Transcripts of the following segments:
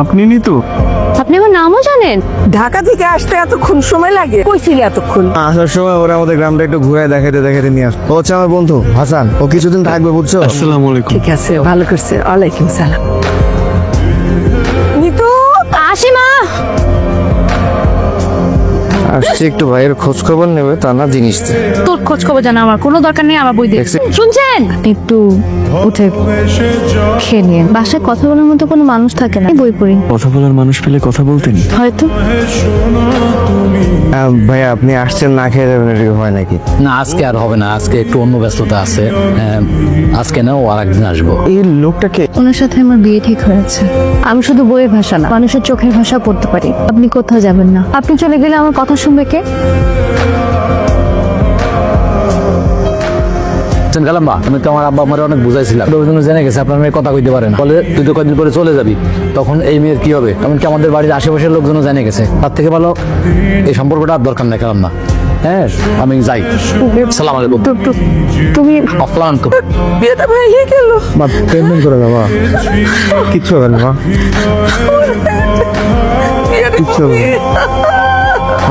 আপনি নিতু? আপনি আমার নামও জানেন? ঢাকা থেকে আসতে এতক্ষণ সময় লাগে? কইছিলি এতক্ষণ? আসার সময় ওরা আমাদের গ্রামটা একটু ঘুরে দেখাতে নিয়ে আসতো। ও হচ্ছে আমার বন্ধু হাসান, ও কিছুদিন থাকবে বুঝছো। আসসালামু আলাইকুম। ঠিক আছে, ভালো করছে। ওয়ালাইকুম সালাম। নিতু, আসি মা। আসছে একটু ভাইয়ের খোঁজ খবর নেবে, তা না জিনিস দে। তোর খোঁজ খবর জানা আমার কোনো দরকার নেই, আমার বই দিয়ে দেখছি। শুনছেন? একটু উঠে খেয়ে নিয়ে বাসায় কথা বলার মতো কোনো মানুষ থাকে না, বই পড়ি কথা বলার মানুষ পেলে কথা বলতেন। হয়তো। ভাইয়া আপনি আসছেন না খেয়ে যাবেন, এটা কি হয় নাকি? না আজকে আর হবে না, আজকে একটু অন্য ব্যস্ততা আছে। আজকে না, ও আর একদিন আসবো। এই লোকটাকে ওনার সাথে আমার বিয়ে ঠিক হয়েছে। আমি শুধু বইয়ের ভাষা না, মানুষের চোখের ভাষা পড়তে পারি। আপনি কোথাও যাবেন না, আপনি চলে গেলে আমার কথা শুনবে কে? গেলাম বা আমি তো আমার আব্বা আমার অনেক বুঝাইছিলাম, ওই জন্য জেনে গেছে আপনার মেয়ে কথা কইতে পারেন, বলে তুই তো কয়েকদিন পরে চলে যাবি, তখন এই মেয়ের কি হবে? এমনকি আমাদের বাড়ির আশেপাশের লোকজনও জেনে গেছে। তার থেকে ভালো এই সম্পর্কটা আর দরকার নেই, গেলাম না। হ্যাঁ আমি যাই। সালাম আলাইকুম। তুমি অফলান তো বিয়েটা ভেঙে গেল। মা পেমেন্ট করে দাও, মা কিচ্ছু হবে না, মা কিচ্ছু হবে না।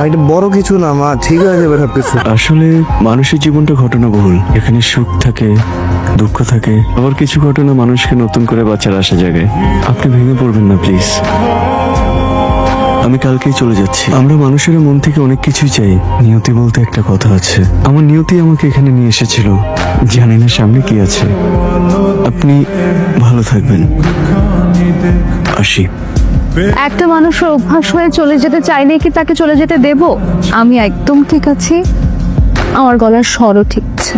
এটা বড় কিছু না মা, ঠিক হয়ে যাবে সব কিছু। আসলে মানুষের জীবনটা ঘটনাবহুল, এখানে সুখ থাকে, দুঃখ থাকে, আবার কিছু ঘটনা মানুষকে নতুন করে বাঁচার আশা জাগায়। আপনি ভেঙে পড়বেন না প্লিজ। আমি কালকেই চলে যাচ্ছি। আমরা মানুষের মন থেকে অনেক কিছুই চাই, নিয়তি বলতে একটা কথা আছে। আমার নিয়তি আমাকে এখানে নিয়ে এসেছিল, জানি না সামনে কি আছে। আপনি ভালো থাকবেন, আসি। একটা মানুষের অভ্যাস হয়ে চলে যেতে চাইলে কি তাকে চলে যেতে দেব? আমি একদম ঠিক আছি, আমার গলার স্বরও ঠিক আছে।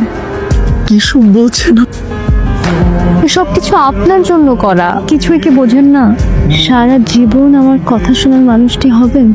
কি সব বলছেন? এসব কিছু আপনার জন্য করা, কিছুই কি বোঝেন না? সারা জীবন আমার কথা শোনার মানুষটি হবেন।